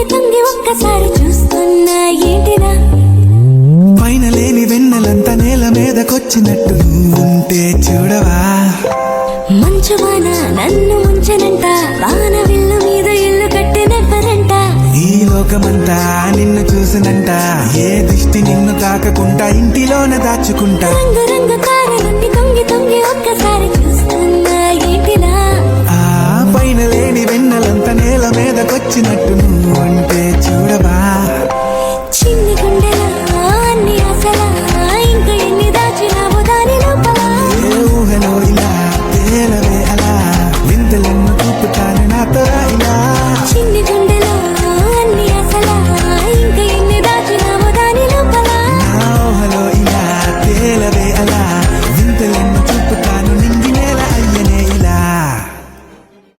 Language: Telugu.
తొంగి తొంగి ఒక్కసారి చూస్తున్నా ఏంటిరా పైన లేని వెన్నెలంతా నేల మీదకొచ్చినట్టు ఉంటే చూడవా మంచువాన నన్ను ముంచనంట వాన విల్లు మీద ఇల్లు కట్టినెవ్వరంట ఈ లోకమంతా నిన్ను చూసినంట ఏ దిష్టి నిన్ను తాకకుండా ఇంటిలోన దాచుకుంటా రంగు రంగు తారలుండి తొంగి తొంగి ఒక్కసారి చూస్తున్నా ఏంటిరా ఆ పైన లేని వెన్నెలంతా నేల మీదకొచ్చినట్టు నువ్వు అంటే చూడవా చిన్ని గుండెలా అన్ని ఆశలా ఇంకా ఎన్ని దాచినావు దాని లోపల ఏ ఊహలో ఇలా తేలవే అలా వింతలెన్ను చూపుతాను నాతో ఇలా చిన్ని